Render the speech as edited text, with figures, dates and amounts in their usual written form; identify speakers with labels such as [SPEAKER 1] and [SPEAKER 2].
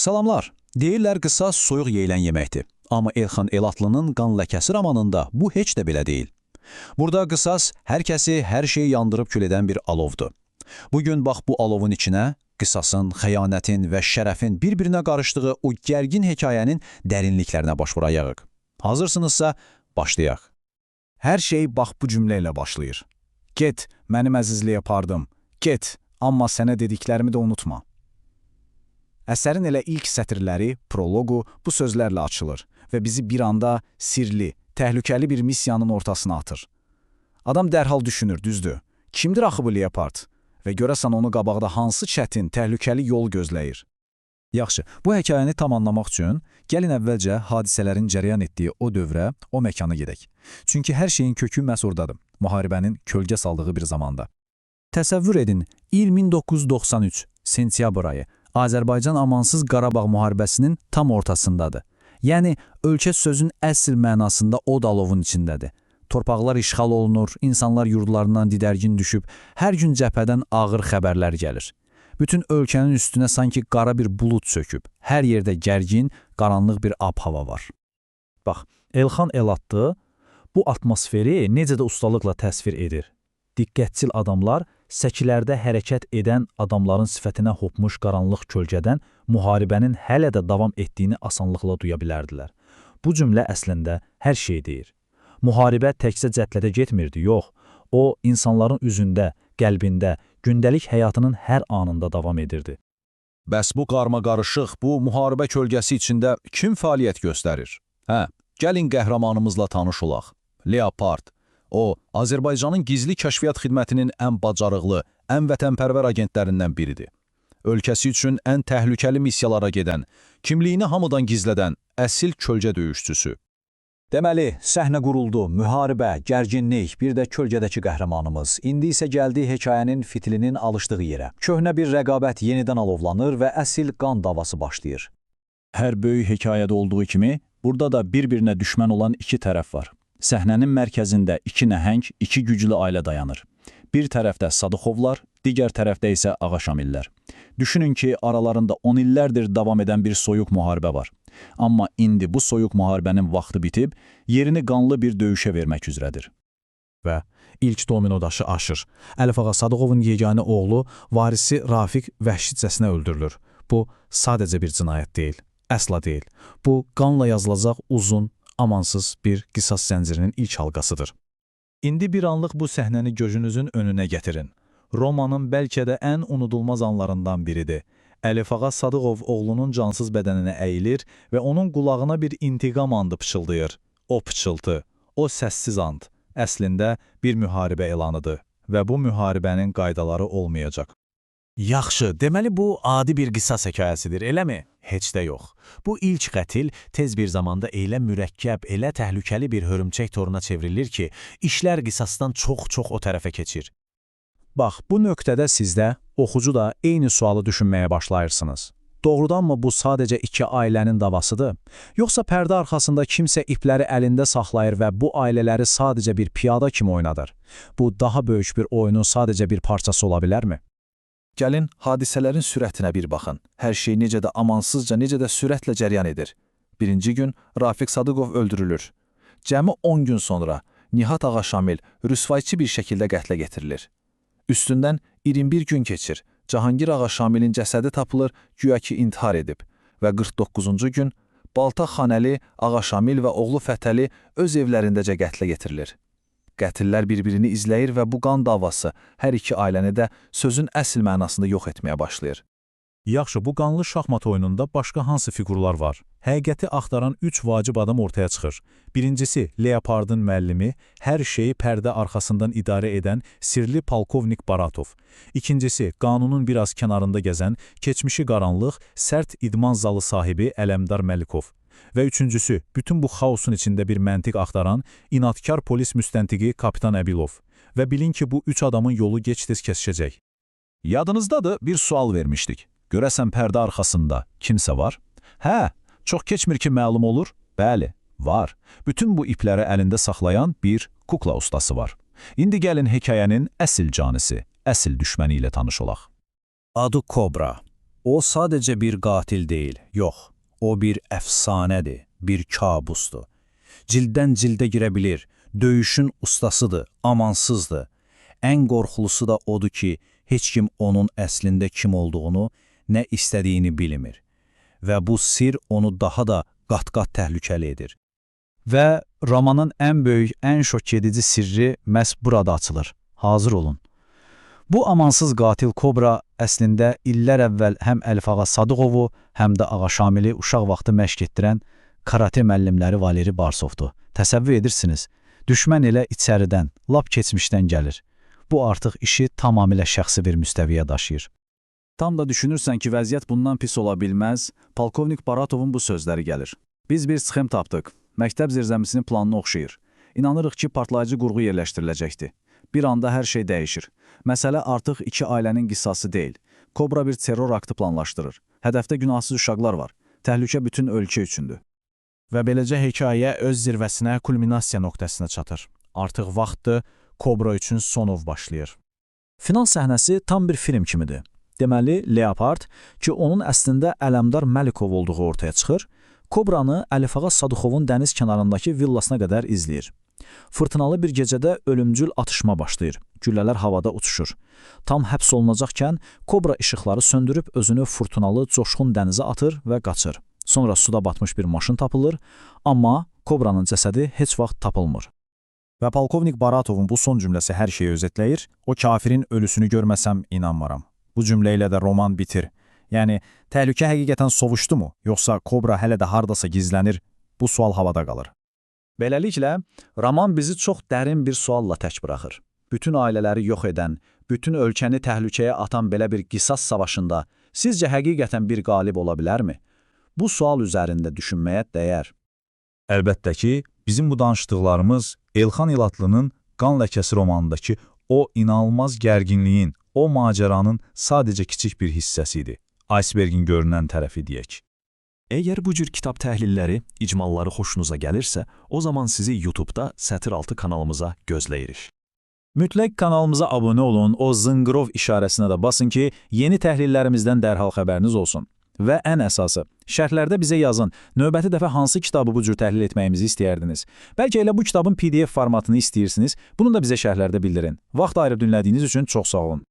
[SPEAKER 1] Salamlar. Deyirlər qisas soyuq yeyilən yeməkdir. Amma Elxan Elatlı'nın Qan ləkəsi romanında bu heç də belə deyil. Burada qisas hər kəsi, hər şeyi yandırıb kül edən bir alovdur. Bugün bax bu alovun içinə qisasın, xəyanətin və şərəfin bir-birinə qarışdığı o gərgin hekayənin dərinliklərinə baş vurayıq. Hazırsınızsa başlayaq.
[SPEAKER 2] Hər şey bax bu cümlə ilə başlayır. Get, mənim əzizliyə apardım. Get, amma sənə dediklərimi də unutma. Əsərin elə ilk sətirləri, prologu bu sözlərlə açılır və bizi bir anda sirli, təhlükəli bir missiyanın ortasına atır. Adam dərhal düşünür, düzdür. Kimdir axı bu Leopard? Və görəsən onu qabaqda hansı çətin, təhlükəli yol gözləyir?
[SPEAKER 1] Yaxşı, bu hekayəni tam anlamaq üçün gəlin əvvəlcə hadisələrin cərəyan etdiyi o dövrə, o məkana gedək. Çünki hər şeyin kökü məhz oradadır, müharibənin kölgə saldığı bir zamanda. Təsəvvür edin, il 1993, sentyabr ayı, Azərbaycan amansız Qarabağ müharibəsinin tam ortasındadır. Yəni, ölkə sözün əsl mənasında od alovun içindədir. Torpaqlar işğal olunur, insanlar yurdlarından didərgin düşüb, hər gün cəbhədən ağır xəbərlər gəlir. Bütün ölkənin üstünə sanki qara bir bulud çöküb, hər yerdə gərgin, qaranlıq bir ab-hava var.
[SPEAKER 3] Bax, Elxan Elatlı bu atmosferi necə də ustalıqla təsvir edir. Diqqətçil adamlar səkilərdə hərəkət edən adamların sifətinə hopmuş qaranlıq kölgədən müharibənin hələ də davam etdiyini asanlıqla duya bilərdilər. Bu cümlə əslində hər şey deyir. Müharibə təkcə cətlədə getmirdi, yox. O, insanların üzündə, qəlbində, gündəlik həyatının hər anında davam edirdi.
[SPEAKER 1] Bəs bu qarma-qarışıq, bu müharibə kölgəsi içində kim fəaliyyət göstərir? Gəlin qəhrəmanımızla tanış olaq. Leopard. O, Azərbaycanın gizli kəşfiyyat xidmətinin ən bacarıqlı, ən vətənpərvər agentlərindən biridir. Ölkəsi üçün ən təhlükəli missiyalara gedən, kimliyini hamıdan gizlədən əsil kölgə döyüşçüsü. Deməli, səhnə quruldu, müharibə, gərginlik, bir də kölgədəki qəhrəmanımız. İndi isə gəldi hekayənin fitilinin alışdığı yerə. Köhnə bir rəqabət yenidən alovlanır və əsil qan davası başlayır.
[SPEAKER 3] Hər böyük hekayədə olduğu kimi, burada da bir-birinə düşmən olan iki tərəf var. Səhnənin mərkəzində iki nəhəng, iki güclü ailə dayanır. Bir tərəfdə Sadıxovlar, digər tərəfdə isə Ağaşamillər. Düşünün ki, aralarında 10 illərdir davam edən bir soyuq müharibə var. Amma indi bu soyuq müharibənin vaxtı bitib, yerini qanlı bir döyüşə vermək üzrədir.
[SPEAKER 2] Və ilk domino daşı aşır. Əlif Ağa Sadıqovun yeganə oğlu, varisi Rafiq vəhşicəsinə öldürülür. Bu sadəcə bir cinayət deyil, əsla deyil. Bu qanla yazılacaq uzun, amansız bir qisas zəncirinin ilk halqasıdır.
[SPEAKER 3] İndi bir anlıq bu səhnəni gözünüzün önünə gətirin. Romanın bəlkə də ən unudulmaz anlarından biridir. Əlif Ağa Sadıqov oğlunun cansız bədəninə əyilir və onun qulağına bir intiqam andı pıçıldayır. O pıçıltı, o səssiz and, əslində bir müharibə elanıdır və bu müharibənin qaydaları olmayacaq.
[SPEAKER 2] Yaxşı, deməli bu adi bir qisas hekayəsidir, eləmi? Heç də yox. Bu ilk qətil tez bir zamanda elə mürəkkəb, elə təhlükəli bir hörümçək toruna çevrilir ki, işlər qisasdan çox-çox o tərəfə keçir.
[SPEAKER 1] Bax, bu nöqtədə sizdə, oxucu da eyni sualı düşünməyə başlayırsınız. Doğrudanmı bu sadəcə iki ailənin davasıdır? Yoxsa pərdə arxasında kimsə ipləri əlində saxlayır və bu ailələri sadəcə bir piyada kimi oynadır? Bu daha böyük bir oyunun sadəcə bir parçası ola bilərmi?
[SPEAKER 4] Gəlin, hadisələrin sürətinə bir baxın. Hər şey necə də amansızca, necə də sürətlə cəryan edir. Birinci gün Rafiq Sadıqov öldürülür. Cəmi 10 gün sonra Nihat Ağaşamil rüsvayçı bir şəkildə qətlə getirilir. Üstündən 21 gün keçir. Cahangir Ağaşamilin cəsədi tapılır, güya ki intihar edib. Və 49-cu gün Baltax Xanəli, Ağaşamil və oğlu Fətəli öz evlərindəcə qətlə getirilir. Qətillər bir-birini izləyir və bu qan davası hər iki ailəni də sözün əsl mənasında yox etməyə başlayır.
[SPEAKER 3] Yaxşı, bu qanlı şahmat oyununda başqa hansı fiqurlar var? Həqiqəti axtaran 3 vacib adam ortaya çıxır. Birincisi, Leopardın müəllimi, hər şeyi pərdə arxasından idarə edən sirli polkovnik Baratov. İkincisi, qanunun biraz kənarında gəzən, keçmişi qaranlıq, sərt idman zalı sahibi Ələmdar Məlikov. Və üçüncüsü, bütün bu xaosun içində bir məntiq axtaran, inadkar polis müstəntiqi Kapitan Əbilov. Və bilin ki, bu 3 adamın yolu gec-tez kesişəcək.
[SPEAKER 1] Yadınızdadır, bir sual vermişdik. Görəsən pərdə arxasında kimsə var? Çox keçmir ki, məlum olur. Bəli, var. Bütün bu ipləri əlində saxlayan bir kukla ustası var. İndi gəlin hekayənin əsl canisi, əsl düşməni ilə tanış olaq.
[SPEAKER 2] Adı Kobra.
[SPEAKER 5] O sadəcə bir qatil deyil, yox. O bir əfsanədir, bir kabusdur. Cilddən cildə girə bilir, döyüşün ustasıdır, amansızdır. Ən qorxulusu da odur ki, heç kim onun əslində kim olduğunu, nə istədiyini bilmir. Və bu sir onu daha da qat-qat təhlükəli edir.
[SPEAKER 2] Və romanın ən böyük, ən şok edici sirri məhz burada açılır. Hazır olun. Bu amansız qatil Kobra əslində illər əvvəl həm Əlifağa Sadıqovu, həm də Ağa Şamili uşaq vaxtı məşq etdirən karate müəllimləri Valeri Barsovdur. Təsəvvür edirsiniz, düşmən elə içəridən, lap keçmişdən gəlir. Bu artıq işi tamamilə şəxsi bir müstəviyə daşıyır.
[SPEAKER 1] Tam da düşünürsən ki, vəziyyət bundan pis ola bilməz, polkovnik Baratovun bu sözləri gəlir. Biz bir sxem tapdıq. Məktəb zirzəmisinin planını oxşayır. İnanırıq ki, partlayıcı qurğu yerləşdiriləcəkdir. Bir anda hər şey dəyişir. Məsələ artıq iki ailənin qissası deyil. Kobra bir terror aktı planlaşdırır. Hədəfdə günahsız uşaqlar var. Təhlükə bütün ölkə üçündür.
[SPEAKER 2] Və beləcə hekayə öz zirvəsinə, kulminasiya nöqtəsinə çatır. Artıq vaxtdır, Kobra üçün sonov başlayır.
[SPEAKER 1] Final səhnəsi tam bir film kimidir. Deməli, Leopard ki, onun əslində Ələmdar Məlikov olduğu ortaya çıxır, Kobranı Əlifağa Sadıqovun dəniz kənarındakı villasına qədər izləyir. Fırtınalı bir gecədə ölümcül atışma başlayır. Güllələr havada uçuşur. Tam həbs olunacaqkən Kobra işıqları söndürüb özünü fırtınalı, coşqun dənizə atır və qaçır. Sonra suda batmış bir maşın tapılır, amma Kobranın cəsədi heç vaxt tapılmır.
[SPEAKER 2] Və polkovnik Baratovun bu son cümləsi hər şeyi özətləyir. O kafirin ölüsünü görməsəm inanmaram. Bu cümlə ilə də roman bitir. Yəni, təhlükə həqiqətən sovuşdu mu? Yoxsa Kobra hələ də hardasa gizlənir? Bu sual havada qalır.
[SPEAKER 1] Beləliklə, roman bizi çox dərin bir sualla tək buraxır. Bütün ailələri yox edən, bütün ölkəni təhlükəyə atan belə bir qisas savaşında sizcə həqiqətən bir qalib ola bilərmi? Bu sual üzərində düşünməyə dəyər.
[SPEAKER 3] Əlbəttə ki, bizim bu danışdıqlarımız Elxan İlatlı'nın Qan Ləkəsi romanındakı o inanılmaz gərginliyin, o macəranın sadəcə kiçik bir hissəsidir. Icebergin görünən tərəfi deyək.
[SPEAKER 6] Əgər bu cür kitab təhlilləri, icmalları xoşunuza gəlirsə, o zaman sizi YouTube-da Sətir Altı kanalımıza gözləyirik.
[SPEAKER 1] Mütləq kanalımıza abunə olun, o zınqrov işarəsinə də basın ki, yeni təhlillərimizdən dərhal xəbəriniz olsun. Və ən əsası, şərhlərdə bizə yazın, növbəti dəfə hansı kitabı bu cür təhlil etməyimizi istəyərdiniz. Bəlkə elə bu kitabın PDF formatını istəyirsiniz, bunu da bizə şərhlərdə bildirin. Vaxt ayırıb dinlədiyiniz üçün çox sağ olun.